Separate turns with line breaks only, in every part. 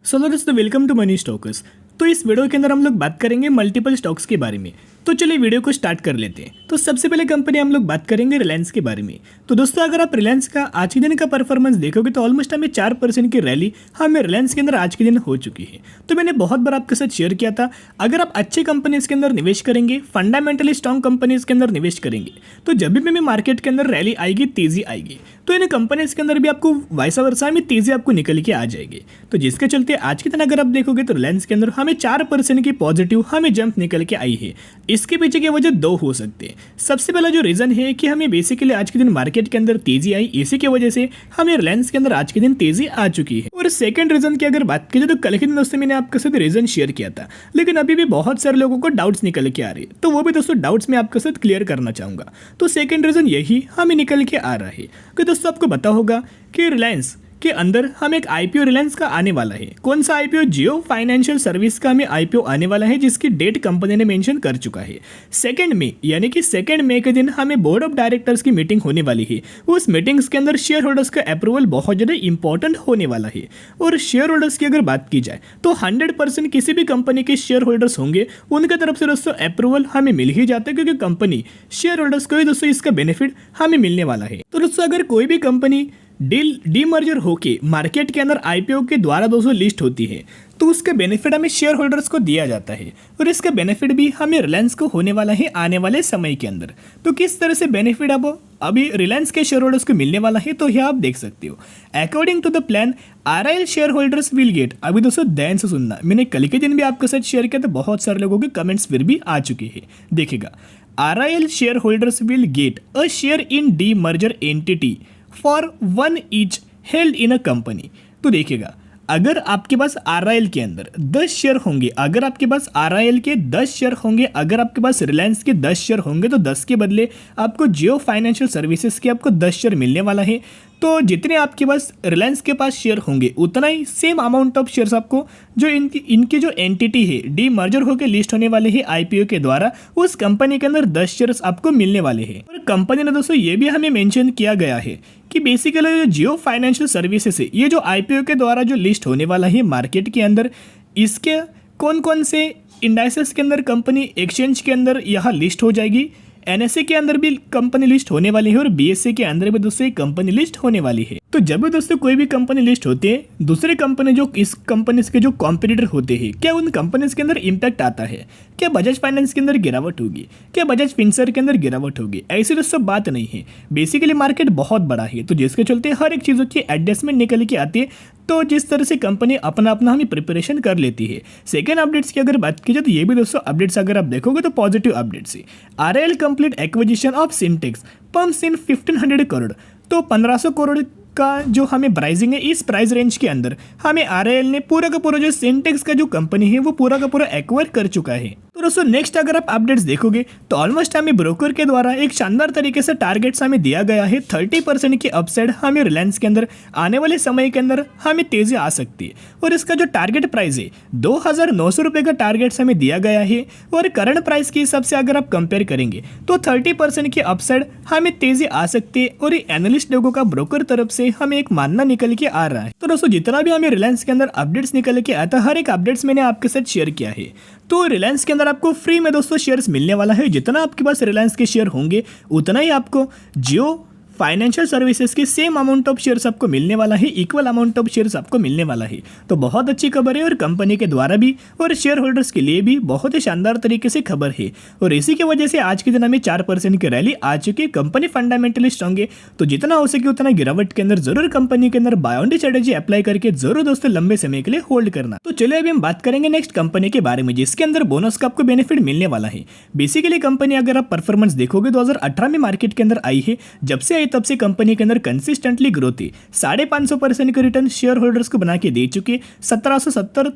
सो दोस्तों welcome to money stalkers. तो इस वीडियो के अंदर हम लोग बात करेंगे मल्टीपल स्टॉक्स के बारे में। तो चलिए वीडियो को स्टार्ट कर लेते हैं। तो सबसे पहले कंपनी हम लोग बात करेंगे रिलायंस के बारे में। तो दोस्तों अगर आप रिलायंस का आज के दिन का परफॉर्मेंस देखोगे तो ऑलमोस्ट हमें 4% की रैली हमें रिलायंस के अंदर आज के दिन हो चुकी है। तो मैंने बहुत बार आपके साथ शेयर किया था, अगर आप अच्छे कंपनीज के अंदर निवेश करेंगे, फंडामेंटली स्ट्रॉन्ग कंपनीज के अंदर निवेश करेंगे, तो जब भी मार्केट के अंदर रैली आएगी, तेजी आएगी, तो इन कंपनीज के अंदर भी आपको वैसा वर्षा में तेजी आपको निकल के आ जाएगी। तो जिसके चलते आज के दिन अगर आप देखोगे तो रिलायंस के अंदर हमें 4% की पॉजिटिव हमें जंप निकल के आई है। इसके पीछे की वजह दो हो सकते हैं। सबसे पहला जो रीजन है कि हमें बेसिकली आज के दिन मार्केट के अंदर तेजी आई, इसी की वजह से हमें रिलायंस के अंदर आज के दिन तेजी आ चुकी है। और सेकंड रीजन की अगर बात की जाए तो कल के दिन दोस्तों मैंने आपके साथ रीजन शेयर किया था, लेकिन अभी भी बहुत सारे लोगों को डाउट्स निकल के आ रही है, तो वो भी दोस्तों डाउट्स मैं आपके साथ क्लियर करना चाहूंगा। तो सेकंड रीजन यही हमें निकल के आ रहा है कि दोस्तों आपको पता होगा कि रिलायंस के अंदर हम एक आईपीओ रिलायंस का आने वाला है। कौन सा आईपीओ? जियो फाइनेंशियल सर्विस का हमें आईपीओ आने वाला है, जिसकी डेट कंपनी ने मेंशन कर चुका है 2 मई, यानी कि 2 मई के दिन हमें बोर्ड ऑफ डायरेक्टर्स की मीटिंग होने वाली है। उस मीटिंग्स के अंदर शेयर होल्डर्स का अप्रूवल बहुत ज़्यादा इंपॉर्टेंट होने वाला है। और शेयर होल्डर्स की अगर बात की जाए तो 100% किसी भी कंपनी के शेयर होल्डर्स होंगे उनकी तरफ से दोस्तों अप्रूवल हमें मिल ही जाता है, क्योंकि कंपनी शेयर होल्डर्स को ही दोस्तों इसका बेनिफिट हमें मिलने वाला है। तो दोस्तों अगर कोई भी कंपनी डीमर्जर होके मार्केट के अंदर आईपीओ के द्वारा दोस्तों लिस्ट होती है तो उसका बेनिफिट हमें शेयर होल्डर्स को दिया जाता है, और इसका बेनिफिट भी हमें रिलायंस को होने वाला है आने वाले समय के अंदर। तो किस तरह से बेनिफिट अब अभी रिलायंस के शेयर होल्डर्स को मिलने वाला है, तो यह आप देख सकते हो। According to the plan RIL shareholders will get, अभी दोस्तों ध्यान से सुनना, मैंने कल के दिन भी आपके साथ शेयर किया तो बहुत सारे लोगों के कमेंट्स फिर भी आ चुके हैं। देखिएगा, RIL shareholders will get a share in D merger entity for 1 each held in a company. तो देखिएगा, अगर आपके पास आरआईएल के अंदर 10 शेयर होंगे, अगर आपके पास आरआईएल के 10 शेयर होंगे, अगर आपके पास रिलायंस के 10 शेयर होंगे, तो 10 के बदले आपको जियो फाइनेंशियल सर्विसेज के आपको 10 शेयर मिलने वाला है। तो जितने आपके पास रिलायंस के पास शेयर होंगे उतना ही सेम अमाउंट ऑफ शेयर्स आपको जो इनकी जो एंटिटी है डी मर्जर होकर लिस्ट होने वाले हैं आईपीओ के द्वारा, उस कंपनी के अंदर 10 शेयर्स आपको मिलने वाले हैं। और कंपनी ने दोस्तों ये भी हमें मेंशन किया गया है कि बेसिकली जो जियो फाइनेंशियल सर्विसेज है, ये जो आईपीओ के द्वारा जो लिस्ट होने वाला है मार्केट के अंदर, इसके कौन कौन से इंडाइसेस के अंदर कंपनी एक्सचेंज के अंदर यहाँ लिस्ट हो जाएगी। एनएसए के अंदर भी कंपनी लिस्ट होने वाली है और बीएसए के अंदर भी दोस्तों कंपनी लिस्ट होने वाली है। तो जब भी दोस्तों कोई भी कंपनी लिस्ट होती है, दूसरे कंपनी जो इस कंपनी के जो कॉम्पिटिटर होते हैं, क्या उन कंपनीज के अंदर इंपैक्ट आता है? क्या बजाज फाइनेंस के अंदर गिरावट होगी? क्या बजाज फिनसर्व के अंदर गिरावट होगी? ऐसी दोस्तों बात नहीं है। बेसिकली मार्केट बहुत बड़ा है, तो जिसके चलते हर एक चीज़ों की एडजस्टमेंट निकल के आती है। तो जिस तरह से कंपनी अपना हमें प्रिपरेशन कर लेती है। सेकेंड अपडेट्स की अगर बात की जाए तो ये भी दोस्तों अपडेट्स अगर आप देखोगे तो पॉजिटिव अपडेट्स है। RIL complete acquisition of Syntex pumps in 1500 crore. तो 1500 करोड़ का जो हमें प्राइसिंग है, इस प्राइस रेंज के अंदर हमें आरआईएल ने पूरा का पूरा जो सिंटेक्स का जो कंपनी है वो पूरा का पूरा एक्वायर कर चुका है। तो दोस्तों नेक्स्ट अगर आप अपडेट्स देखोगे तो ऑलमोस्ट हमें ब्रोकर के द्वारा एक शानदार तरीके से टारगेट्स हमें दिया गया है। 30% की अपसाइड हमें रिलायंस के अंदर आने वाले समय के अंदर हमें तेजी आ सकती है, और इसका जो टारगेट प्राइस है 2900 रुपये का टारगेट्स हमें दिया गया है। और करंट प्राइस के हिसाब से अगर आप कंपेयर करेंगे तो 30% की अपसाइड हमें तेजी आ सकती है, और ये एनालिस्ट लोगों का ब्रोकर तरफ से हमें एक मानना निकल के आ रहा है। तो दोस्तों जितना भी हमें रिलायंस के अंदर अपडेट्स निकल के आता है, हर एक अपडेट्स मैंने आपके साथ शेयर किया है। तो रिलायंस के अंदर आपको फ्री में दोस्तों शेयर्स मिलने वाला है। जितना आपके पास रिलायंस के शेयर होंगे उतना ही आपको जियो फाइनेंशियल सर्विसेज के सेम अमाउंट ऑफ शेयर्स आपको मिलने वाला है, इक्वल अमाउंट ऑफ शेयर्स आपको मिलने वाला है। तो बहुत अच्छी खबर है, और कंपनी के द्वारा भी और शेयर होल्डर्स के लिए भी बहुत ही शानदार तरीके से खबर है। और इसी की वजह से आज के दिन हमें 4% की रैली आ चुकी है। कंपनी फंडामेंटली स्ट्रांग है, तो जितना हो सके उतना गिरावट के अंदर जरूर कंपनी के अंदर buy on dip strategy apply करके जरूर दोस्तों लंबे समय के लिए होल्ड करना। तो चलिए अभी हम बात करेंगे नेक्स्ट कंपनी के बारे में, जिसके अंदर बोनस का आपको बेनिफिट मिलने वाला है। बेसिकली कंपनी अगर आप परफॉर्मेंस देखोगे 2018 में मार्केट के अंदर आई है, जब से आई तब से कंपनी अंदर कंसिस्टेंटली ग्रोथ है। 550% का रिटर्न शेयर होल्डर्स को बना के दे चुके। 1770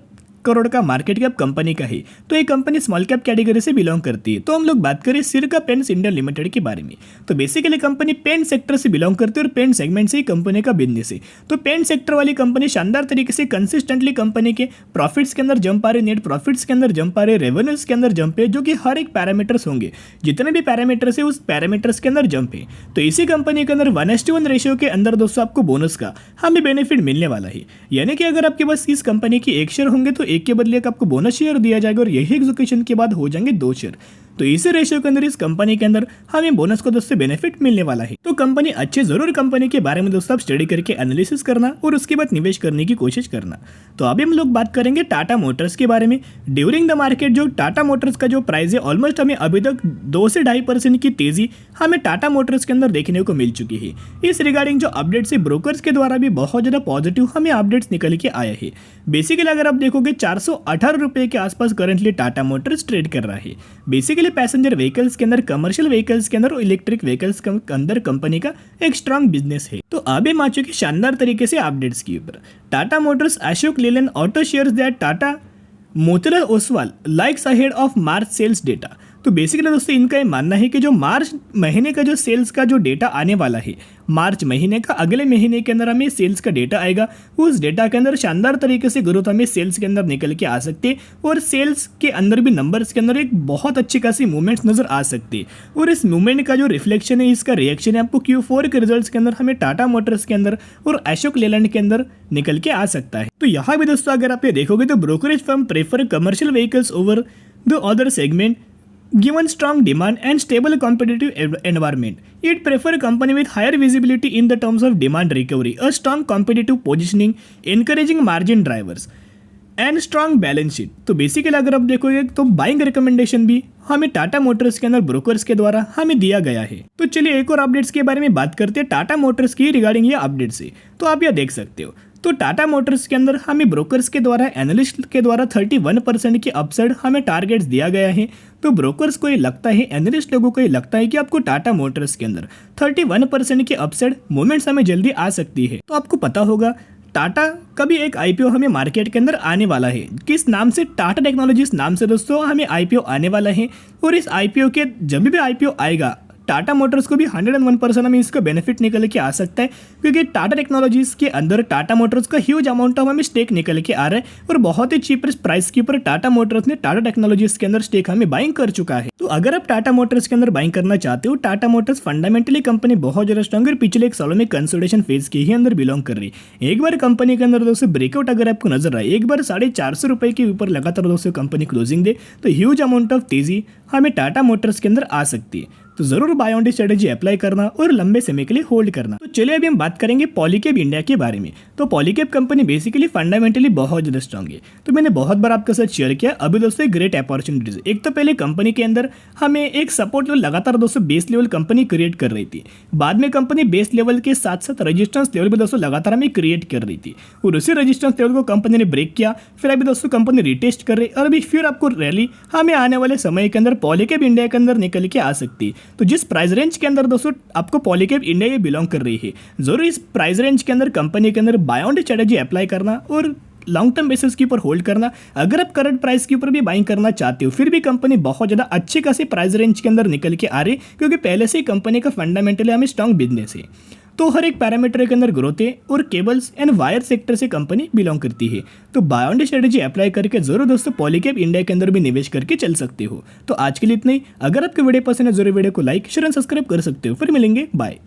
करोड़ का मार्केट कैप कंपनी का है। तो ये कंपनी स्मॉल कैप कैटेगरी से बिलोंग करती है। तो हम लोग बात करें सिरका पेंट्स इंडिया लिमिटेड के बारे में। तो बेसिकली कंपनी पेंट सेक्टर से बिलोंग करती है और पेंट सेगमेंट से ही कंपनी का बिजनेस है। तो पेंट सेक्टर वाली कंपनी शानदार तरीके से कंसिस्टेंटली कंपनी के प्रॉफिट्स के अंदर जंप आ रही, नेट प्रॉफिट्स के अंदर जंप आ रहे, रेवेन्यूज के अंदर जंप है, जो कि हर एक पैरामीटर्स होंगे, जितने भी पैरामीटर्स है उस पैरामीटर्स के अंदर जंप है। तो इसी कंपनी के अंदर 1:1 रेशियो के अंदर दोस्तों आपको बोनस का हमें बेनिफिट मिलने वाला है। यानी कि अगर आपके पास इस कंपनी की 1 शेयर होंगे तो 1 के बदले आपको बोनस शेयर दिया जाएगा और यही एग्जीक्यूशन के बाद हो जाएंगे 2 शेयर। तो इसी रेशियो के अंदर इस कंपनी के अंदर हमें बोनस को दोस्तों बेनिफिट मिलने वाला है। तो कंपनी अच्छे जरूर कंपनी के बारे में दोस्तों आप स्टडी करके एनालिसिस करना और उसके बाद निवेश करने की कोशिश करना। तो अभी हम लोग बात करेंगे टाटा मोटर्स के बारे में। ड्यूरिंग द मार्केट जो टाटा मोटर्स का जो प्राइस है ऑलमोस्ट हमें अभी तक 2 से 2.5% की तेजी हमें टाटा मोटर्स के अंदर देखने को मिल चुकी है। इस रिगार्डिंग जो अपडेट्स है ब्रोकर्स के द्वारा भी बहुत ज़्यादा पॉजिटिव हमें अपडेट्स निकल के आए हैं। बेसिकली अगर आप देखोगे 418 रुपये के आसपास करंटली टाटा मोटर्स ट्रेड कर रहा है। बेसिकली पैसेंजर व्हीकल्स के अंदर, कमर्शियल व्हीकल्स के अंदर और इलेक्ट्रिक व्हीकल्स के अंदर कंपनी का एक स्ट्रांग बिजनेस है। तो अभी हम आ चुके शानदार तरीके से अपडेट्स के ऊपर। Tata Motors, Ashok Leyland auto shares that Tata Motilal Oswal likes ahead of March sales data. तो बेसिकली दोस्तों इनका ये मानना है कि जो मार्च महीने का जो सेल्स का जो डेटा आने वाला है, मार्च महीने का अगले महीने के अंदर हमें सेल्स का डेटा आएगा। उस डेटा के अंदर शानदार तरीके से ग्रोथ हमें सेल्स के अंदर निकल के आ सकती है और सेल्स के अंदर भी नंबर्स के अंदर एक बहुत अच्छी खासी मूवमेंट्स नजर आ सकती है। और इस मूवमेंट का जो रिफ्लेक्शन है, इसका रिएक्शन है आपको Q4 के रिजल्ट्स के अंदर हमें टाटा मोटर्स के अंदर और अशोक लेलैंड के अंदर निकल के आ सकता है। तो यहाँ भी दोस्तों अगर आप ये देखोगे तो brokerage firm prefer commercial vehicles over the other segment given strong demand and stable competitive environment. It prefer a company with higher visibility in the terms of demand recovery, a strong competitive positioning, encouraging margin drivers and strong balance sheet. तो basically अगर आप देखोगे तो buying recommendation भी हमें Tata Motors के अंदर brokers के द्वारा हमें दिया गया है। तो चलिए एक और अपडेट्स के बारे में बात करते हैं टाटा मोटर्स की रिगार्डिंग ये अपडेट्स है। तो आप यह देख सकते हो तो टाटा मोटर्स के अंदर हमें ब्रोकर्स के द्वारा, एनालिस्ट के द्वारा 31% की अपसाइड हमें टारगेट्स दिया गया है। तो ब्रोकर्स को ये लगता है, एनालिस्ट लोगों को ये लगता है कि आपको टाटा मोटर्स के अंदर 31% की अपसाइड मूवमेंट्स हमें जल्दी आ सकती है। तो आपको पता होगा टाटा का भी एक आईपीओ हमें मार्केट के अंदर आने वाला है। किस नाम से? टाटा टेक्नोलॉजीज नाम से दोस्तों हमें आईपीओ आने वाला है। और इस आईपीओ के जब भी आईपीओ आएगा टाटा मोटर्स को भी 101% हमें इसका बेनिफिट निकल के आ सकता है, क्योंकि टाटा टेक्नोलॉजीज के अंदर टाटा मोटर्स का ह्यूज अमाउंट ऑफ हमें स्टेक निकल के आ रहा है और बहुत ही चीपेस्ट प्राइस के ऊपर टाटा मोटर्स ने टाटा टेक्नोलॉजीज के अंदर स्टेक हमें बाइंग कर चुका है। तो अगर आप टाटा मोटर्स के अंदर बाइंग करना चाहते हो, टाटा मोटर्स फंडामेंटली कंपनी बहुत ज्यादा स्ट्रॉन्ग और पिछले 1 सालों में कंसोलिडेशन फेज के ही अंदर बिलोंग कर रही है। एक बार कंपनी के अंदर दोस्तों ब्रेकआउट अगर आपको नजर आए, एक बार 450 रुपए के ऊपर लगातार दोस्तों कंपनी क्लोजिंग दे तो ह्यूज अमाउंट ऑफ तेजी हमें टाटा मोटर्स के अंदर आ सकती है। तो जरूर buy on dip strategy apply करना और लंबे समय के लिए होल्ड करना। तो चलिए अभी हम बात करेंगे पॉलीकैब इंडिया के बारे में। तो पॉलीकैब कंपनी बेसिकली फंडामेंटली बहुत ज्यादा स्ट्रॉन्ग है। तो मैंने बहुत बार आपके साथ शेयर किया, अभी दोस्तों एक ग्रेट अपॉर्चुनिटीज। एक तो पहले कंपनी के अंदर हमें एक सपोर्ट लेवल लगातार दोस्तों बेस लेवल कंपनी क्रिएट कर रही थी, बाद में कंपनी बेस लेवल के साथ साथ रेजिस्टेंस लेवल भी दोस्तों लगातार हमें क्रिएट कर रही थी और उसी रेजिस्टेंस लेवल को कंपनी ने ब्रेक किया। फिर अभी दोस्तों कंपनी रिटेस्ट कर रही और अभी फिर आपको रैली हमें आने वाले समय के अंदर पॉलीकैब इंडिया के अंदर निकल के आ सकती है। तो जिस प्राइस रेंज के अंदर दोस्तों आपको पॉलीकैब इंडिया ये बिलोंग कर रही है, जरूर इस प्राइस रेंज के अंदर कंपनी के अंदर buy on dip strategy apply करना और लॉन्ग टर्म बेसिस के ऊपर होल्ड करना। अगर आप करंट प्राइस के ऊपर भी बाइंग करना चाहते हो, फिर भी कंपनी बहुत ज़्यादा अच्छे खासी प्राइस रेंज के अंदर निकल के आ रही, क्योंकि पहले से ही कंपनी का फंडामेंटली हमें स्ट्रॉन्ग बिजनेस है। तो हर एक पैरामीटर के अंदर ग्रोथ है और केबल्स एंड वायर सेक्टर से कंपनी बिलोंग करती है। तो buy on dip strategy apply करके जरूर दोस्तों पॉलीकैब इंडिया के अंदर भी निवेश करके चल सकते हो। तो आज के लिए इतना ही। अगर आपको वीडियो पसंद है जरूर वीडियो को लाइक, शेयर एंड सब्सक्राइब कर सकते हो। फिर मिलेंगे, बाय।